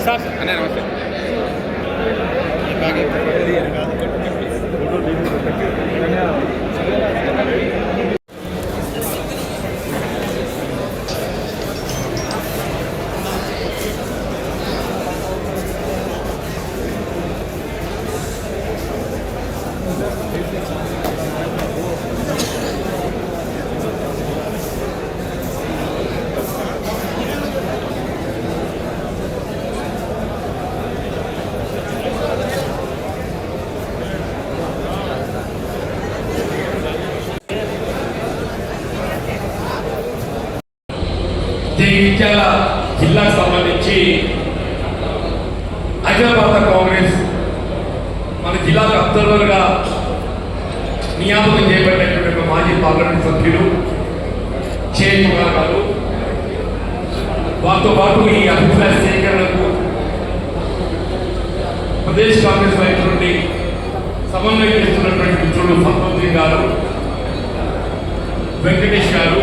Sir అనే నమస్తే. జగిత్యాల జిల్లాకు సంబంధించి అఖిల భారత కాంగ్రెస్ మన జిల్లాకు అబ్జర్వర్గా నియామకం చేయబడినటువంటి మాజీ పార్లమెంట్ సభ్యులు షేక్ కుమార్ గారు, వారితో పాటు ఈ అభిప్రాయ సేకరణకు ప్రదేశ్ కాంగ్రెస్ వైపు నుండి సమన్వయం చేస్తున్నటువంటి మిత్రులు సంతోష్ గారు, వెంకటేష్ గారు,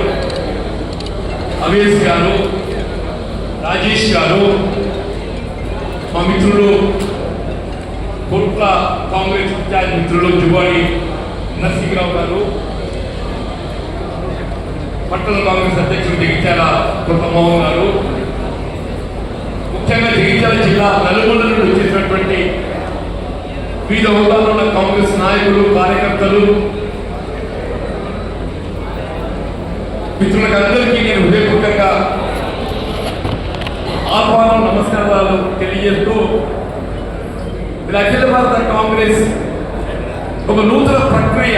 అవేష్ గారు, రాజేష్ గారు, మా మిత్రులు కోట్ల కాంగ్రెస్ ఇన్ఛార్జ్ మిత్రులు జువాడి నరసింహరావు గారు, పట్టణ కాంగ్రెస్ అధ్యక్షుడు జగిత్యాల కొత్తమోహన్ గారు, ముఖ్యంగా జగిత్యాల జిల్లా నలుగురు నుండి వచ్చేసినటువంటి వివిధ హోదాలో ఉన్న కాంగ్రెస్ నాయకులు, కార్యకర్తలు, మిత్రులకు అందరికీ నేను హృదయపూర్వకంగా ఆహ్వానం, నమస్కారాలు తెలియజేస్తూ అఖిల భారత కాంగ్రెస్ ఒక నూతన ప్రక్రియ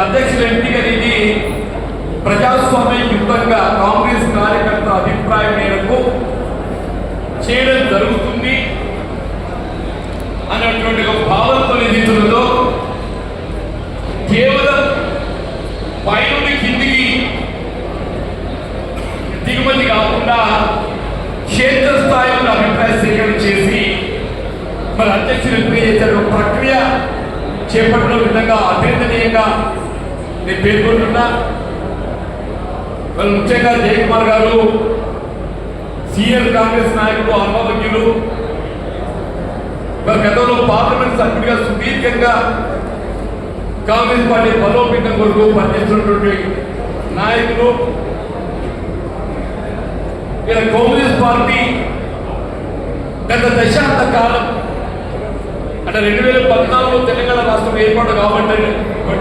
అధ్యక్షులు ఎంపిక అనేది ప్రజాస్వామ్యయుక్తంగా కాంగ్రెస్ కార్యకర్త అభిప్రాయం మేరకు చేయడం జరుగుతుంది అన్నటువంటి ఒక భావంతో నిధితులతో కేవలం పైనుండి కిందికి దిగుమతి కాకుండా క్షేత్రస్థాయిలో అభిప్రాయ సేకరణ చేసి మరి అధ్యక్షులు ఎంపిక చేసిన ప్రక్రియ చేపట్టడం విధంగా అభినందనీయంగా నేను పేర్కొంటున్నా. మరి ముఖ్యంగా జయకుమార్ గారు సీనియర్ కాంగ్రెస్ నాయకులు, అనుభవజ్ఞులు, మరి గతంలో పార్లమెంట్ సభ్యుడిగా సుదీర్ఘంగా కాంగ్రెస్ పార్టీ బలోపేతం కొరకు పనిచేస్తున్నటువంటి నాయకులు. ఇలా కాంగ్రెస్ పార్టీ గత దశాబ్ద కాలం అంటే 2014లో తెలంగాణ రాష్ట్రం ఏర్పాటు కాబట్టి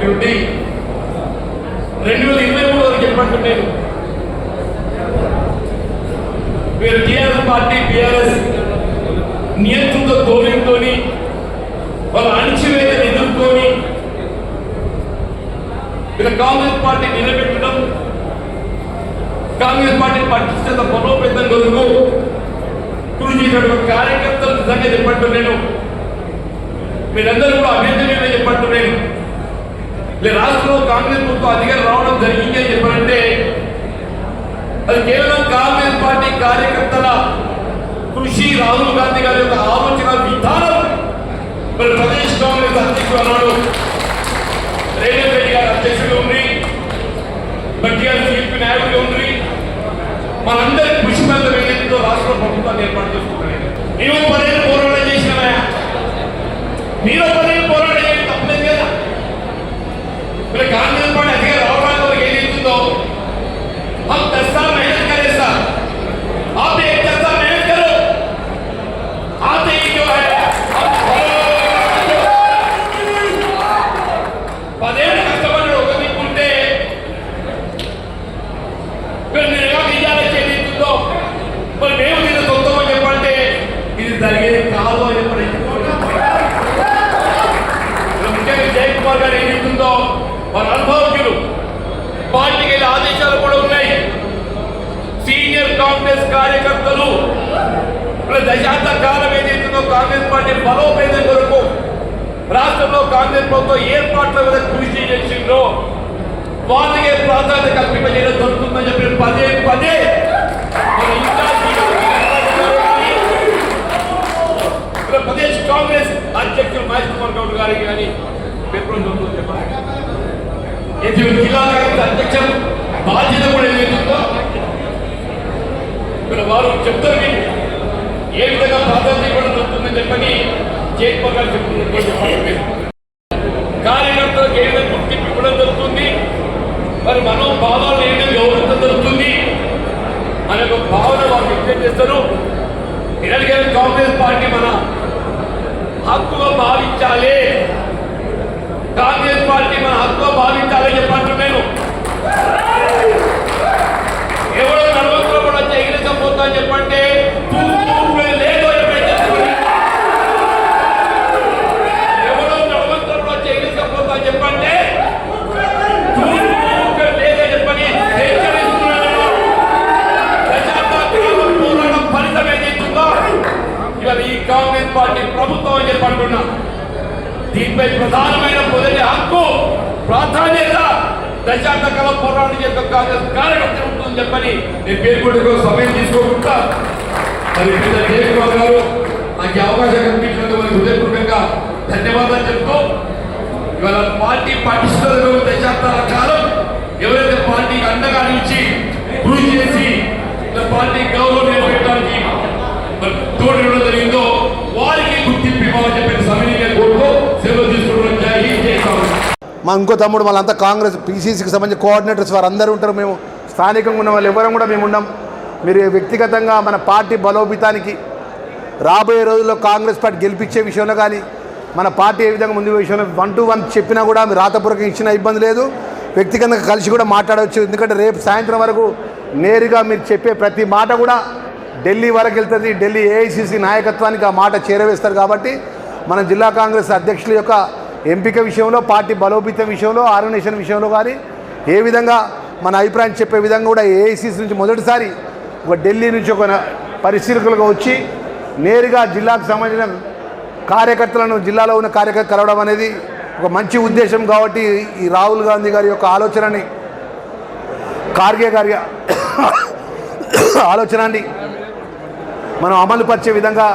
నుండి 2023 వరకు ఏర్పాటు నేను వీరు టీఆర్ఎస్ పార్టీ, బీఆర్ఎస్ నియంత్రిత ధోరణితో వాళ్ళ అణచివేతను ఎదుర్కొని ఇలా కాంగ్రెస్ పార్టీ నిలబెట్టడం, కాంగ్రెస్ పార్టీ పటిష్టత బలోపేతం కొరకు కృషి చేసినటువంటి కార్యకర్తలు నిజంగా చెప్పట్టు నేను మీరందరూ కూడా అభ్యర్థులుగా చెప్పట్టు నేను రాష్ట్రంలో కాంగ్రెస్ ప్రభుత్వం అధికారం రావడం జరిగింది అని చెప్పారంటే అది కేవలం కాంగ్రెస్ పార్టీ కార్యకర్తల కృషి, రాహుల్ గాంధీ గారి యొక్క ఆలోచన విధానం. మరి ప్రదేశ్ కాంగ్రెస్ అధ్యక్షుడు అన్నాడు రేవంత్ రెడ్డి గారు అధ్యక్షుడు ఉంది, బట్టిఆర్ సిపి నాయకుడు ఉంది, మనందరి కృషి మీద వేగంతో రాష్ట్ర ప్రభుత్వాన్ని ఏర్పాటు చేసుకుంటున్నాయి. మేము 10 ఏళ్ళు పోరాటం చేసినామా, మీరు 10 ఏళ్ళు పోరాటం చేయడం తప్పలేదు కదా. మరి కాంగ్రెస్ పార్టీ అధికారం రావడానికి వరకు ఏం చెప్తుందో हम 10 साल मेहनत करे सर, आप 1 साल मेहनत करो, आते ही जो है పదేళ్ళు కష్టపడి ఒకటికుంటే మీరు నిర్వహించాలని చేస్తుందో మరి మేము దీన్ని సొంతం చెప్పంటే ఇది జరిగేది కాదు అని చెప్పండి. ముఖ్యంగా జయకుమార్ గారు ఏం చెప్తుందో వారి అనుభవజ్ఞులు, పార్టీకి ఆదేశాలు కూడా ఉన్నాయి. సీనియర్ కాంగ్రెస్ కార్యకర్తలు దశాబ్ద కాలం ఏదైతుందో కాంగ్రెస్ పార్టీ బలోపేతం కొరకు రాష్ట్రంలో కాంగ్రెస్ ప్రభుత్వం ఏర్పాట్ల మీద కృషి చేసిందో వాళ్ళకే ప్రాధాన్యత కల్పించడం జరుగుతుందని చెప్పి పదే ప్రదేశ్ కాంగ్రెస్ అధ్యక్షులు మహేష్ కుమార్ గౌడ్ గారికి కానీ పేర్కొంటుందో చెప్పండి. జిల్లా అధ్యక్ష బాధ్యత కూడా ఏదైతుందో వారు చెప్తారు. ఏ విధంగా ప్రాధాన్యత ఇవ్వడం జరుగుతుందని చెప్పని జైపాల్ గారు చెప్తున్నటువంటి కార్యకర్తలకు ఏ విధంగా గుర్తింపు ఇవ్వడం జరుగుతుంది, మరి మనోభావాలను ఏ విధంగా గౌరవించడం జరుగుతుంది అనే ఒక భావన వాళ్ళు వ్యక్తం చేస్తారు. ఎలాగైనా కాంగ్రెస్ పార్టీ మన హక్కుగా భావించాలి, కాంగ్రెస్ పార్టీ మన హక్కుగా భావించాలని చెప్పంటున్నాను నేను. ఎవరో నడవతో కూడా చేయలేకపోతా అని చెప్పంటే లేదు, ఎవరో నడవతో కూడా చేయలేకపోతా అని చెప్పంటే లేదని చెప్పని హెచ్చరిస్తున్నాను. దశాబ్దాల పోరాటం ఫలితం ఏదైతుందో ఇవాళ ఈ కాంగ్రెస్ పార్టీ ప్రభుత్వం అని చెప్పంటున్నా. దీనిపై ప్రధానమైన మొదటి హక్కు ప్రాధాన్యత దశాబ్దాల పోరాటం యొక్క కాంగ్రెస్ కార్యకర్తలు ఉంటుందని చెప్పని నేను పేర్కొంటూ సమయం తీసుకోకుండా మరి పెద్ద జయకుమార్ గారు నాకు అవకాశం కల్పించినందుకు మరి హృదయపూర్వకంగా ధన్యవాదాలు చెప్తూ ఇవాళ పార్టీ పటిష్టతలో దశాబ్దాల కాలం ఎవరైతే పార్టీకి అండగా నిలిచి కృషి చేసి పార్టీ గౌరవం నిలబెట్టడానికి తోడు ఇవ్వడం జరిగిందో వారికి గుర్తింపు ఇవ్వాలని చెప్పి సమయంగా కోరుతూ సెలవు తీసుకుంటున్నాం. జై హింద్, జై కాంగ్రెస్. మా ఇంకో తమ్ముడు వాళ్ళంతా కాంగ్రెస్ పీసీసీకి సంబంధించిన కోఆర్డినేటర్స్ వారు అందరూ ఉంటారు. మేము స్థానికంగా ఉన్న వాళ్ళు ఎవరం కూడా మేము ఉన్నాం. మీరు వ్యక్తిగతంగా మన పార్టీ బలోపేతానికి రాబోయే రోజుల్లో కాంగ్రెస్ పార్టీ గెలిపించే విషయంలో కానీ మన పార్టీ ఏ విధంగా ముందు విషయంలో 1-to-1 చెప్పినా కూడా మీరు రాతపూర్వకంగా ఇచ్చిన ఇబ్బంది లేదు. వ్యక్తిగతంగా కలిసి కూడా మాట్లాడవచ్చు. ఎందుకంటే రేపు సాయంత్రం వరకు నేరుగా మీరు చెప్పే ప్రతి మాట కూడా ఢిల్లీ వరకు వెళ్తుంది. ఢిల్లీ ఏఐసిసి నాయకత్వానికి ఆ మాట చేరవేస్తారు. కాబట్టి మన జిల్లా కాంగ్రెస్ అధ్యక్షుల యొక్క ఎంపిక విషయంలో, పార్టీ బలోపేతం విషయంలో, ఆర్గనైజేషన్ విషయంలో కానీ ఏ విధంగా మన అభిప్రాయం చెప్పే విధంగా కూడా ఏఐసిసి నుంచి మొదటిసారి ఒక ఢిల్లీ నుంచి ఒక పరిశీలకులుగా వచ్చి నేరుగా జిల్లాకు సంబంధించిన కార్యకర్తలను, జిల్లాలో ఉన్న కార్యకర్తలు కలవడం అనేది ఒక మంచి ఉద్దేశం. కాబట్టి ఈ రాహుల్ గాంధీ గారి యొక్క ఆలోచనని, ఖార్గే గారి ఆలోచనని మనం అమలుపరిచే విధంగా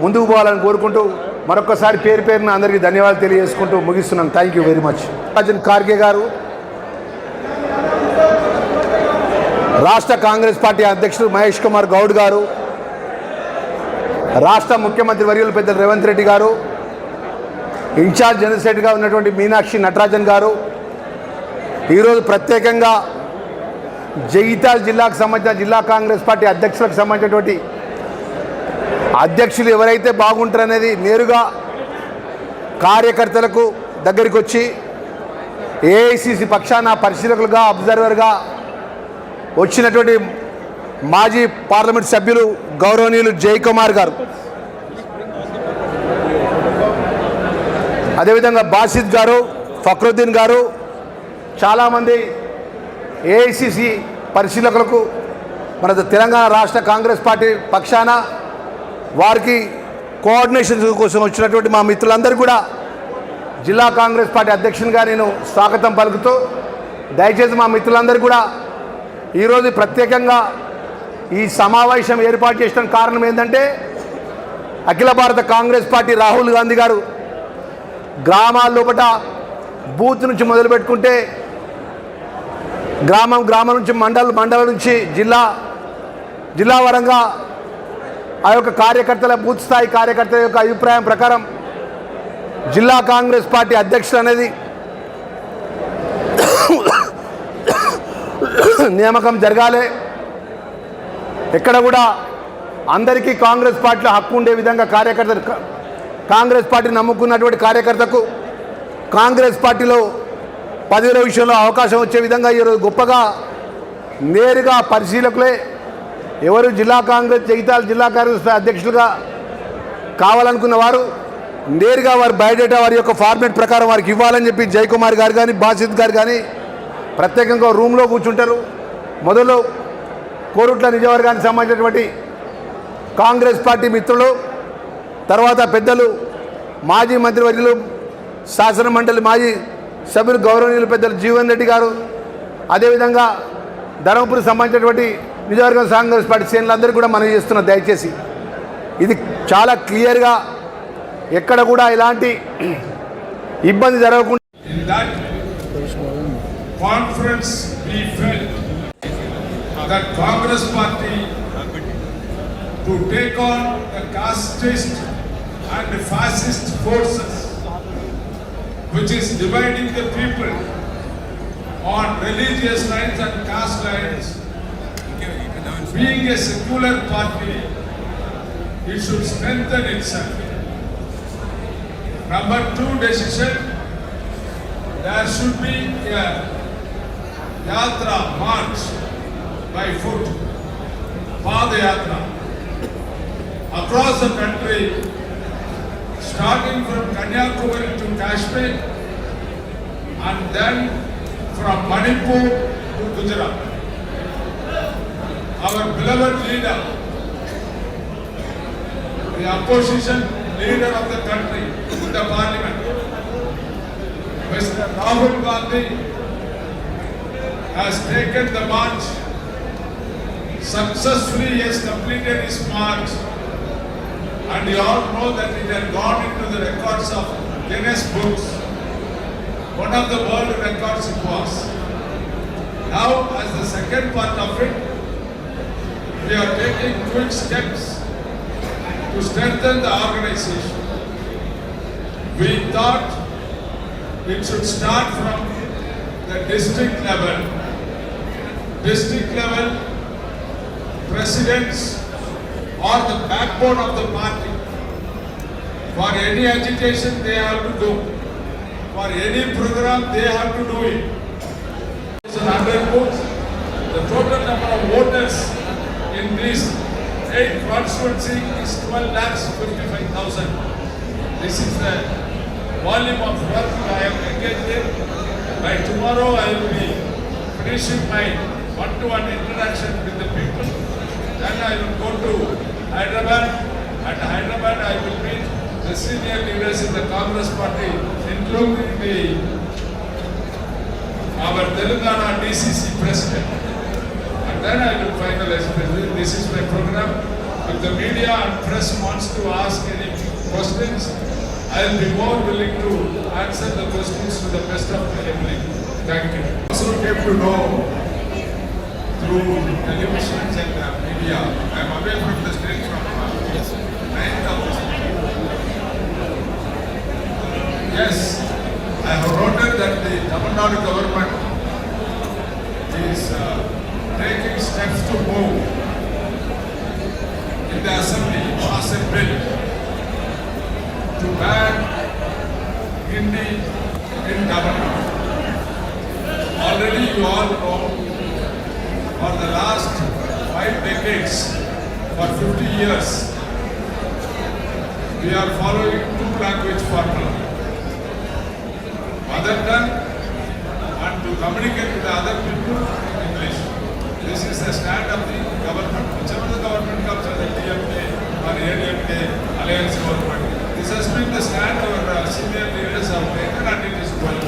ముందుకు పోవాలని కోరుకుంటూ మరొకసారి పేరు పేరున అందరికీ ధన్యవాదాలు తెలియజేసుకుంటూ ముగిస్తున్నాను. Thank you very much. Mallikarjun Kharge గారు, రాష్ట్ర కాంగ్రెస్ పార్టీ అధ్యక్షుడు మహేష్ కుమార్ గౌడ్ గారు, రాష్ట్ర ముఖ్యమంత్రి వర్యులు పెద్దలు రేవంత్ రెడ్డి గారు, ఇన్ఛార్జ్ జనరల్ సెక్రటరీగా ఉన్నటువంటి మీనాక్షి నటరాజన్ గారు, ఈరోజు ప్రత్యేకంగా జగిత్యాల జిల్లాకు సంబంధించిన జిల్లా కాంగ్రెస్ పార్టీ అధ్యక్షులకు సంబంధించినటువంటి అధ్యక్షులు ఎవరైతే బాగుంటారనేది నేరుగా కార్యకర్తలకు దగ్గరికి వచ్చి ఏఐసిసి పక్షాన పరిశీలకులుగా, అబ్జర్వర్గా వచ్చినటువంటి మాజీ పార్లమెంట్ సభ్యులు గౌరవనీయులు జయకుమార్ గారు, అదేవిధంగా బాసిద్ గారు, ఫక్రుద్దీన్ గారు, చాలామంది ఏఐసిసి పరిశీలకులకు మన తెలంగాణ రాష్ట్ర కాంగ్రెస్ పార్టీ పక్షాన వారికి కోఆర్డినేషన్ కోసం వచ్చినటువంటి మా మిత్రులందరూ కూడా జిల్లా కాంగ్రెస్ పార్టీ అధ్యక్షునిగా నేను స్వాగతం పలుకుతూ, దయచేసి మా మిత్రులందరూ కూడా ఈరోజు ప్రత్యేకంగా ఈ సమావేశం ఏర్పాటు చేసిన కారణం ఏంటంటే అఖిల భారత కాంగ్రెస్ పార్టీ రాహుల్ గాంధీ గారు గ్రామాల లోపల బూత్ నుంచి మొదలు పెట్టుకుంటే గ్రామం నుంచి మండలం నుంచి జిల్లా వరంగా ఆ యొక్క కార్యకర్తల బూత్ స్థాయి కార్యకర్తల యొక్క అభిప్రాయం ప్రకారం జిల్లా కాంగ్రెస్ పార్టీ అధ్యక్షుడు అనేది నియామకం జరగాలి. ఎక్కడ కూడా అందరికీ కాంగ్రెస్ పార్టీలో హక్కు ఉండే విధంగా కార్యకర్తలు, కాంగ్రెస్ పార్టీ నమ్ముకున్నటువంటి కార్యకర్తకు కాంగ్రెస్ పార్టీలో పదవుల విషయంలో అవకాశం వచ్చే విధంగా ఈరోజు గొప్పగా నేరుగా పరిశీలకులే ఎవరు జగిత్యాల జిల్లా కాంగ్రెస్ అధ్యక్షులుగా కావాలనుకున్న వారు నేరుగా వారి బయోడేటా వారి యొక్క ఫార్మేట్ ప్రకారం వారికి ఇవ్వాలని చెప్పి జయకుమార్ గారు కానీ బాసిద్ గారు కానీ ప్రత్యేకంగా రూమ్లో కూర్చుంటారు. మొదలు కోరుట్ల నిజవర్గానికి సంబంధించినటువంటి కాంగ్రెస్ పార్టీ మిత్రులు, తర్వాత పెద్దలు మాజీ మంత్రివర్యులు, శాసన మండలి మాజీ సభ్యులు గౌరవనీయులు పెద్దలు జీవన్ రెడ్డి గారు, అదేవిధంగా ధర్మపురికి సంబంధించినటువంటి నిజవర్గం కాంగ్రెస్ పార్టీ శ్రేణులందరూ కూడా మనం చేస్తున్నాం. దయచేసి ఇది చాలా క్లియర్గా ఎక్కడ కూడా ఇలాంటి ఇబ్బంది జరగకుండా conference we felt that Congress party to take on the casteist and fascist forces which is dividing the people on religious lines and caste lines. Being a secular party, it should strengthen itself. Number 2 decision, there should be a yatra march by foot, Padayatra, across the country, starting from Kanyakumari to Kashmir and then from Manipur to Gujarat. Our beloved leader, the opposition leader of the country in the parliament, Mr. Rahul Gandhi, has taken the march. Successfully he has completed his march, and you all know that it had gone into the records of Guinness books. One of the world records it was. Now, as the second part of it, we are taking quick steps to strengthen the organization. We thought it should start from the district level. District level presidents are the backbone of the party. For any agitation, they have to go. For any program, they have to do it. It's 100 books. The total number of voters in this 8 constituency is 12,55,000. This is the volume of work I am engaged in. By tomorrow, I will be finishing my one-to-one interaction with the people. Then I will go to Hyderabad. At Hyderabad, I will meet the senior leaders in the Congress party, including our Telangana DCC president. And then I will finalize. This is my program. If the media and press wants to ask any questions, I will be more willing to answer the questions to the best of my ability. Thank you. Also came to know through television and media. I am away from the state from 9th of this month. Yes, I have noted that the Tamil Nadu government is taking steps to move in the assembly, pass a bill to ban Hindi in Tamil Nadu. Already you all know, for the last 5 decades, for 50 years, we are following 2-language formula. Mother tongue and to communicate with the other people, English. This is the stand of the government. Whichever the government comes, whether DMK or ADMK, Alliance government. This has been the stand our senior leaders have taken, and it is going.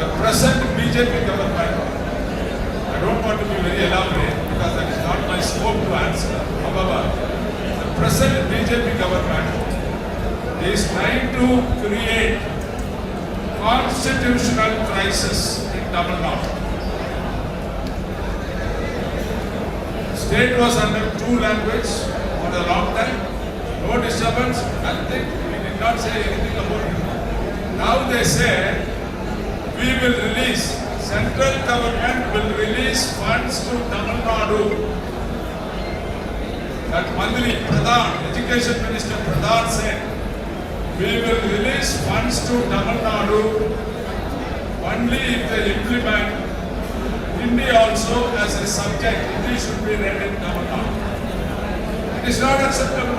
The present BJP government, I don't want to be very elaborate because that is not my scope to answer. However, the present BJP government is trying to create constitutional crisis in Tamil Nadu. State was under 2 language for a long time. No disturbance, nothing. We did not say anything about it. Now they say we will release, central government will release funds to Tamil Nadu. That Mandri Pradhan, Education Minister Pradhan said, we will release funds to Tamil Nadu only if they implement Hindi also as a subject. Hindi should be read in Tamil Nadu. It is not acceptable.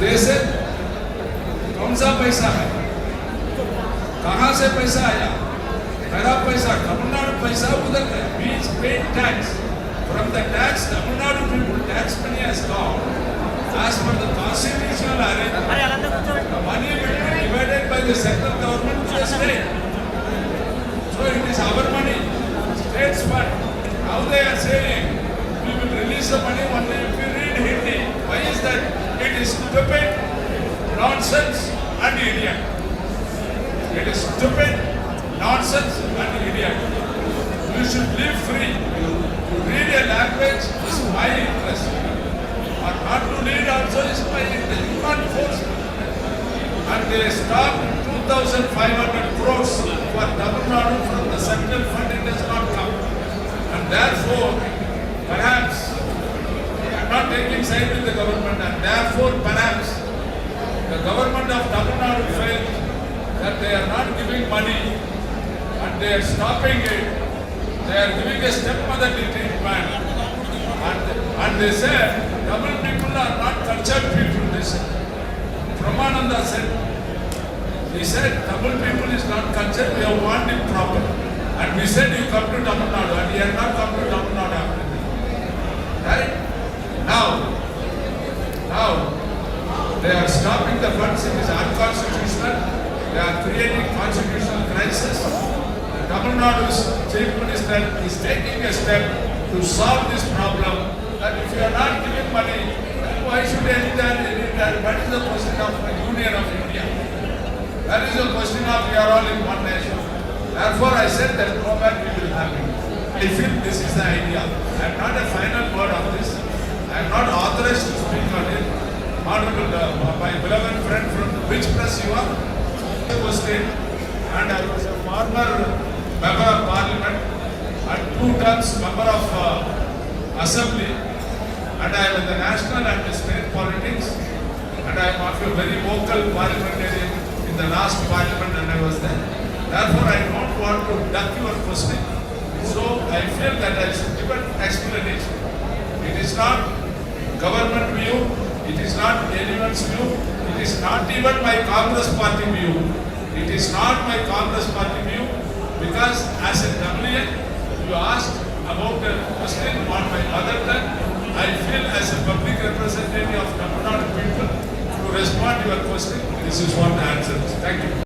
They said, कौन सा पैसा है? कहाँ से पैसा आया? मेरा पैसा, तमिलनाडु पैसा उधर है. We paid tax. From the tax, Tamil Nadu people, tax money has gone. As per the constitutional arrangement, the money will be divided by the central government to the state. So it is our money, state's fund. Now they are saying we will release the money only if we read Hindi. Why is that? It is stupid, nonsense and idiot. It is stupid, nonsense and idiot. You should live free. To read a language is my interest. 1,500 crores for Tamil Nadu from the central fund. It does not come. And therefore, perhaps, I am not taking side with the government, and therefore, perhaps, the government of Tamil Nadu felt that they are not giving money and they are stopping it. They are giving a stepmother treatment. And they said, Tamil people are not cultured people. They said. Brahmananda said, he said, Tamil people is not cultured, we have want it proper. And we said, you come to Tamil Nadu, and he had not come to Tamil Nadu after that. Right? Now, they are stopping the funds, it is unconstitutional. They are creating constitutional crisis. The Tamil Nadu's chief minister is taking a step to solve this problem. That if you are not giving money, then why should anyone? What is the question of the Union of India? That is the question of we are all in one nation. Therefore, I said that no back we will have it. I feel this is the idea. I am not a final word of this. I am not authorized to speak on it. Honorable, my beloved friend from which press you are? I was state, and I was a former member of parliament and 2 terms member of assembly, and I am in the national and the state politics, and I am also a very vocal parliamentarian in the last parliament, and I was there. Therefore, I don't want to duck your question. So I feel that I should give an explanation. It is not government view, it is not anyone's view, it is not even my Congress party view. It is not my Congress party view, because as a WN, you asked about the question on my mother tongue. I feel as a public representative of Tamil Nadu people to respond to your question. This is what the answer is. Thank you.